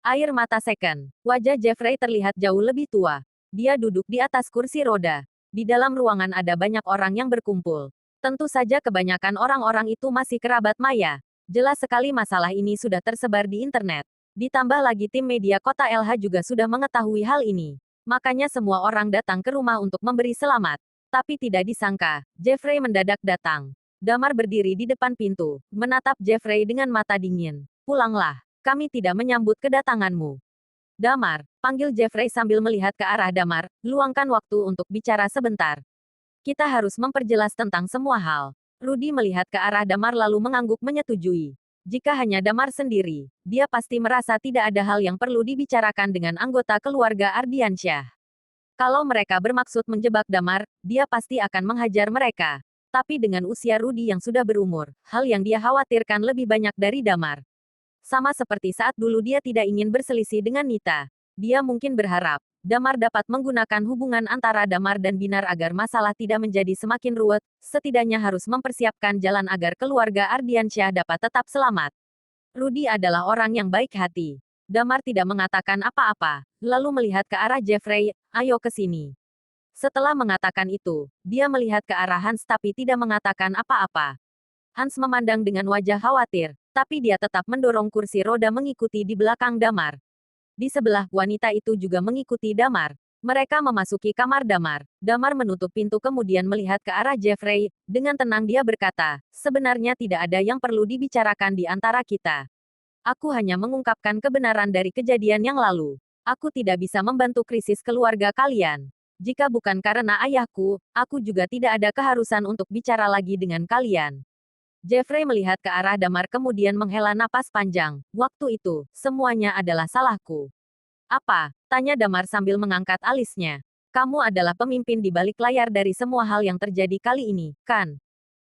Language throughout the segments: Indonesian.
Air mata second. Wajah Jeffrey terlihat jauh lebih tua. Dia duduk di atas kursi roda. Di dalam ruangan ada banyak orang yang berkumpul. Tentu saja kebanyakan orang-orang itu masih kerabat Maya. Jelas sekali masalah ini sudah tersebar di internet. Ditambah lagi tim media kota LH juga sudah mengetahui hal ini. Makanya semua orang datang ke rumah untuk memberi selamat. Tapi tidak disangka, Jeffrey mendadak datang. Damar berdiri di depan pintu, menatap Jeffrey dengan mata dingin. Pulanglah, kami tidak menyambut kedatanganmu. Damar, panggil Jeffrey sambil melihat ke arah Damar, luangkan waktu untuk bicara sebentar. Kita harus memperjelas tentang semua hal. Rudy melihat ke arah Damar lalu mengangguk menyetujui. Jika hanya Damar sendiri, dia pasti merasa tidak ada hal yang perlu dibicarakan dengan anggota keluarga Ardiansyah. Kalau mereka bermaksud menjebak Damar, dia pasti akan menghajar mereka. Tapi dengan usia Rudy yang sudah berumur, hal yang dia khawatirkan lebih banyak dari Damar. Sama seperti saat dulu dia tidak ingin berselisih dengan Nita. Dia mungkin berharap, Damar dapat menggunakan hubungan antara Damar dan Binar agar masalah tidak menjadi semakin ruwet, setidaknya harus mempersiapkan jalan agar keluarga Ardiansyah dapat tetap selamat. Rudy adalah orang yang baik hati. Damar tidak mengatakan apa-apa, lalu melihat ke arah Jeffrey, ayo ke sini. Setelah mengatakan itu, dia melihat ke arah Hans tapi tidak mengatakan apa-apa. Hans memandang dengan wajah khawatir, tapi dia tetap mendorong kursi roda mengikuti di belakang Damar. Di sebelah, wanita itu juga mengikuti Damar. Mereka memasuki kamar Damar. Damar menutup pintu kemudian melihat ke arah Jeffrey. Dengan tenang dia berkata, sebenarnya tidak ada yang perlu dibicarakan di antara kita. Aku hanya mengungkapkan kebenaran dari kejadian yang lalu. Aku tidak bisa membantu krisis keluarga kalian. Jika bukan karena ayahku, aku juga tidak ada keharusan untuk bicara lagi dengan kalian. Jeffrey melihat ke arah Damar kemudian menghela napas panjang. Waktu itu, semuanya adalah salahku. Apa? Tanya Damar sambil mengangkat alisnya. Kamu adalah pemimpin di balik layar dari semua hal yang terjadi kali ini, kan?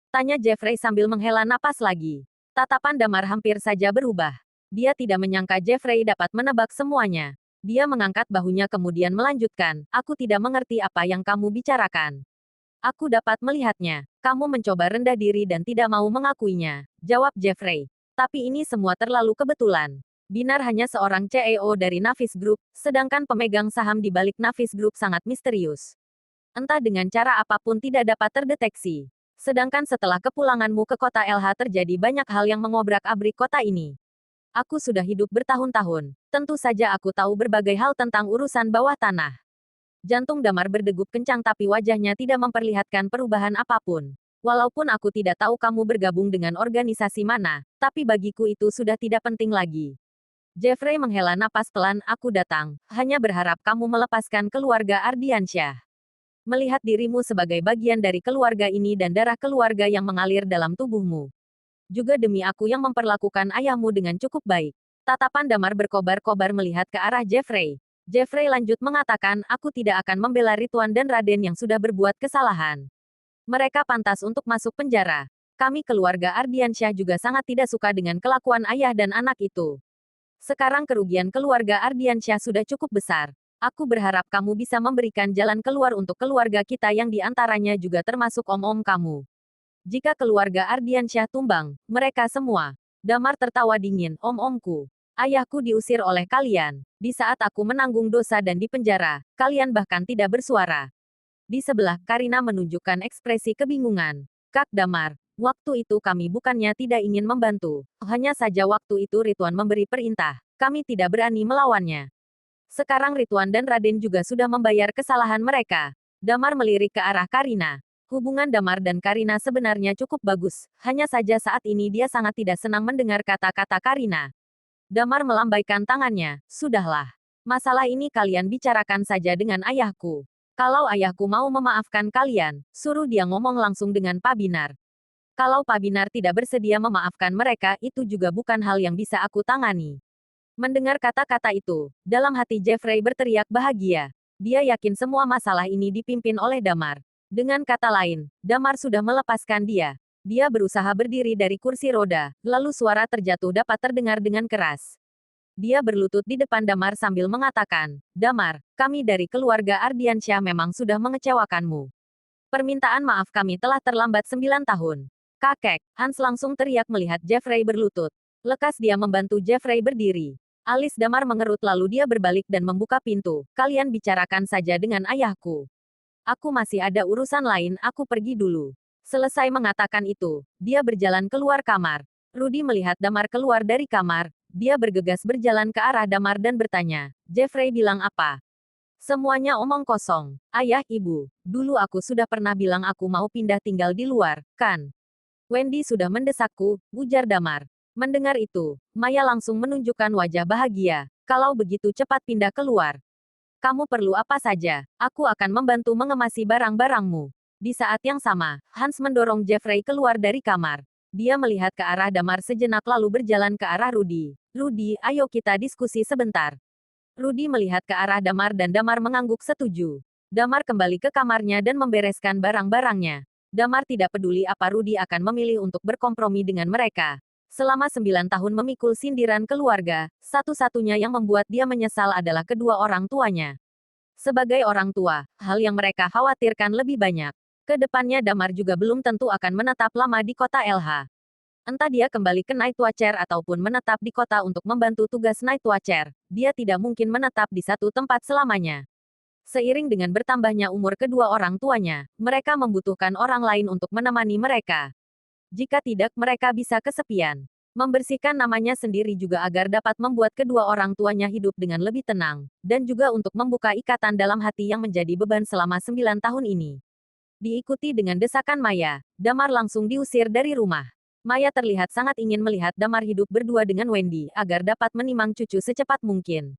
Tanya Jeffrey sambil menghela napas lagi. Tatapan Damar hampir saja berubah. Dia tidak menyangka Jeffrey dapat menebak semuanya. Dia mengangkat bahunya kemudian melanjutkan, aku tidak mengerti apa yang kamu bicarakan. Aku dapat melihatnya. Kamu mencoba rendah diri dan tidak mau mengakuinya. Jawab Jeffrey. Tapi ini semua terlalu kebetulan. Binar hanya seorang CEO dari Navis Group, sedangkan pemegang saham di balik Navis Group sangat misterius. Entah dengan cara apapun tidak dapat terdeteksi. Sedangkan setelah kepulanganmu ke kota LH terjadi banyak hal yang mengobrak-abrik kota ini. Aku sudah hidup bertahun-tahun. Tentu saja aku tahu berbagai hal tentang urusan bawah tanah. Jantung Damar berdegup kencang tapi wajahnya tidak memperlihatkan perubahan apapun. Walaupun aku tidak tahu kamu bergabung dengan organisasi mana, tapi bagiku itu sudah tidak penting lagi. Jeffrey menghela napas pelan, aku datang, hanya berharap kamu melepaskan keluarga Ardiansyah. Melihat dirimu sebagai bagian dari keluarga ini dan darah keluarga yang mengalir dalam tubuhmu. Juga demi aku yang memperlakukan ayahmu dengan cukup baik. Tatapan Damar berkobar-kobar melihat ke arah Jeffrey. Jeffrey lanjut mengatakan, aku tidak akan membela Rituan dan Raden yang sudah berbuat kesalahan. Mereka pantas untuk masuk penjara. Kami keluarga Ardiansyah juga sangat tidak suka dengan kelakuan ayah dan anak itu. Sekarang kerugian keluarga Ardiansyah sudah cukup besar. Aku berharap kamu bisa memberikan jalan keluar untuk keluarga kita yang diantaranya juga termasuk om-om kamu. Jika keluarga Ardiansyah tumbang, mereka semua. Damar tertawa dingin, om-omku. Ayahku diusir oleh kalian. Di saat aku menanggung dosa dan dipenjara, kalian bahkan tidak bersuara. Di sebelah, Karina menunjukkan ekspresi kebingungan. Kak Damar, waktu itu kami bukannya tidak ingin membantu. Hanya saja waktu itu Rituan memberi perintah. Kami tidak berani melawannya. Sekarang Rituan dan Raden juga sudah membayar kesalahan mereka. Damar melirik ke arah Karina. Hubungan Damar dan Karina sebenarnya cukup bagus, hanya saja saat ini dia sangat tidak senang mendengar kata-kata Karina. Damar melambaikan tangannya, sudahlah. Masalah ini kalian bicarakan saja dengan ayahku. Kalau ayahku mau memaafkan kalian, suruh dia ngomong langsung dengan Pak Binar. Kalau Pak Binar tidak bersedia memaafkan mereka, itu juga bukan hal yang bisa aku tangani. Mendengar kata-kata itu, dalam hati Jeffrey berteriak bahagia. Dia yakin semua masalah ini dipimpin oleh Damar. Dengan kata lain, Damar sudah melepaskan dia. Dia berusaha berdiri dari kursi roda, lalu suara terjatuh dapat terdengar dengan keras. Dia berlutut di depan Damar sambil mengatakan, Damar, kami dari keluarga Ardiansyah memang sudah mengecewakanmu. Permintaan maaf kami telah terlambat 9 tahun. Kakek, Hans langsung teriak melihat Jeffrey berlutut. Lekas dia membantu Jeffrey berdiri. Alis Damar mengerut lalu dia berbalik dan membuka pintu. Kalian bicarakan saja dengan ayahku. Aku masih ada urusan lain, aku pergi dulu. Selesai mengatakan itu, dia berjalan keluar kamar. Rudy melihat Damar keluar dari kamar. Dia bergegas berjalan ke arah Damar dan bertanya, Jeffrey bilang apa? Semuanya omong kosong. Ayah, ibu, dulu aku sudah pernah bilang aku mau pindah tinggal di luar, kan? Wendy sudah mendesakku, ujar Damar. Mendengar itu, Maya langsung menunjukkan wajah bahagia. Kalau begitu cepat pindah keluar. Kamu perlu apa saja, aku akan membantu mengemasi barang-barangmu. Di saat yang sama, Hans mendorong Jeffrey keluar dari kamar. Dia melihat ke arah Damar sejenak lalu berjalan ke arah Rudy. Rudy, ayo kita diskusi sebentar. Rudy melihat ke arah Damar dan Damar mengangguk setuju. Damar kembali ke kamarnya dan membereskan barang-barangnya. Damar tidak peduli apa Rudy akan memilih untuk berkompromi dengan mereka. Selama 9 tahun memikul sindiran keluarga, satu-satunya yang membuat dia menyesal adalah kedua orang tuanya. Sebagai orang tua, hal yang mereka khawatirkan lebih banyak. Kedepannya Damar juga belum tentu akan menetap lama di kota LH. Entah dia kembali ke Night Watcher ataupun menetap di kota untuk membantu tugas Night Watcher, dia tidak mungkin menetap di satu tempat selamanya. Seiring dengan bertambahnya umur kedua orang tuanya, mereka membutuhkan orang lain untuk menemani mereka. Jika tidak, mereka bisa kesepian. Membersihkan namanya sendiri juga agar dapat membuat kedua orang tuanya hidup dengan lebih tenang, dan juga untuk membuka ikatan dalam hati yang menjadi beban selama 9 tahun ini. Diikuti dengan desakan Maya, Damar langsung diusir dari rumah. Maya terlihat sangat ingin melihat Damar hidup berdua dengan Wendy agar dapat menimang cucu secepat mungkin.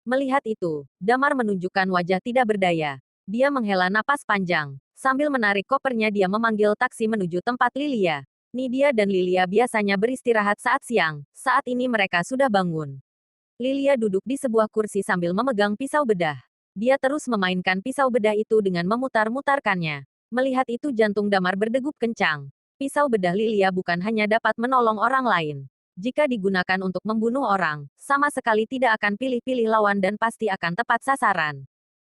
Melihat itu, Damar menunjukkan wajah tidak berdaya. Dia menghela napas panjang. Sambil menarik kopernya dia memanggil taksi menuju tempat Lilia. Nidia dan Lilia biasanya beristirahat saat siang. Saat ini mereka sudah bangun. Lilia duduk di sebuah kursi sambil memegang pisau bedah. Dia terus memainkan pisau bedah itu dengan memutar-mutarkannya. Melihat itu jantung Damar berdegup kencang. Pisau bedah Lilia bukan hanya dapat menolong orang lain. Jika digunakan untuk membunuh orang, sama sekali tidak akan pilih-pilih lawan dan pasti akan tepat sasaran.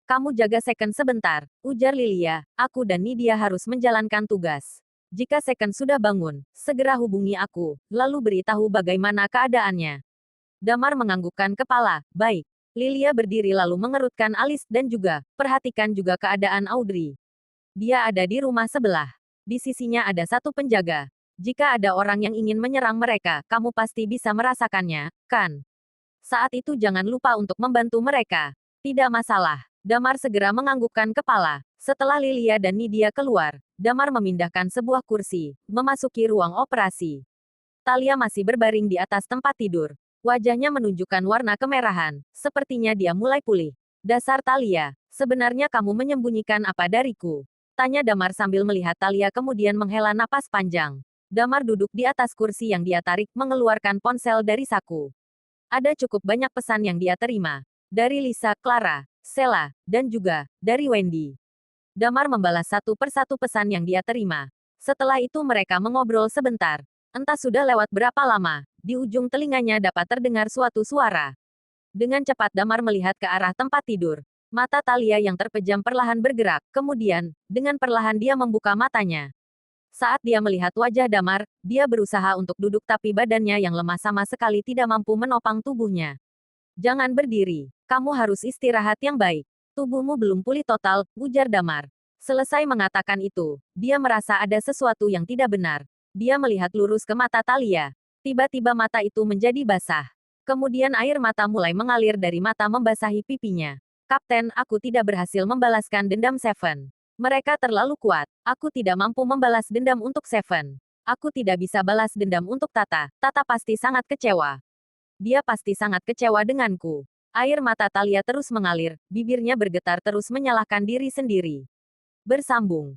Kamu jaga Second sebentar, ujar Lilia. Aku dan Nidia harus menjalankan tugas. Jika Second sudah bangun, segera hubungi aku, lalu beritahu bagaimana keadaannya. Damar menganggukkan kepala. Baik. Lilia berdiri lalu mengerutkan alis dan juga, perhatikan juga keadaan Audrey. Dia ada di rumah sebelah. Di sisinya ada satu penjaga. Jika ada orang yang ingin menyerang mereka, kamu pasti bisa merasakannya, kan? Saat itu jangan lupa untuk membantu mereka. Tidak masalah. Damar segera menganggukkan kepala. Setelah Lilia dan Nidia keluar, Damar memindahkan sebuah kursi, memasuki ruang operasi. Talia masih berbaring di atas tempat tidur. Wajahnya menunjukkan warna kemerahan. Sepertinya dia mulai pulih. Dasar Talia, sebenarnya kamu menyembunyikan apa dariku? Tanya Damar sambil melihat Talia kemudian menghela napas panjang. Damar duduk di atas kursi yang dia tarik mengeluarkan ponsel dari saku. Ada cukup banyak pesan yang dia terima. Dari Lisa, Clara, Sheila, dan juga dari Wendy. Damar membalas satu persatu pesan yang dia terima. Setelah itu mereka mengobrol sebentar. Entah sudah lewat berapa lama, di ujung telinganya dapat terdengar suatu suara. Dengan cepat Damar melihat ke arah tempat tidur. Mata Talia yang terpejam perlahan bergerak, kemudian, dengan perlahan dia membuka matanya. Saat dia melihat wajah Damar, dia berusaha untuk duduk tapi badannya yang lemah sama sekali tidak mampu menopang tubuhnya. Jangan berdiri, kamu harus istirahat yang baik. Tubuhmu belum pulih total, ujar Damar. Selesai mengatakan itu, dia merasa ada sesuatu yang tidak benar. Dia melihat lurus ke mata Talia. Tiba-tiba mata itu menjadi basah. Kemudian air mata mulai mengalir dari mata membasahi pipinya. Kapten, aku tidak berhasil membalaskan dendam Seven. Mereka terlalu kuat. Aku tidak mampu membalas dendam untuk Seven. Aku tidak bisa balas dendam untuk Tata. Tata pasti sangat kecewa. Dia pasti sangat kecewa denganku. Air mata Talia terus mengalir, bibirnya bergetar terus menyalahkan diri sendiri. Bersambung.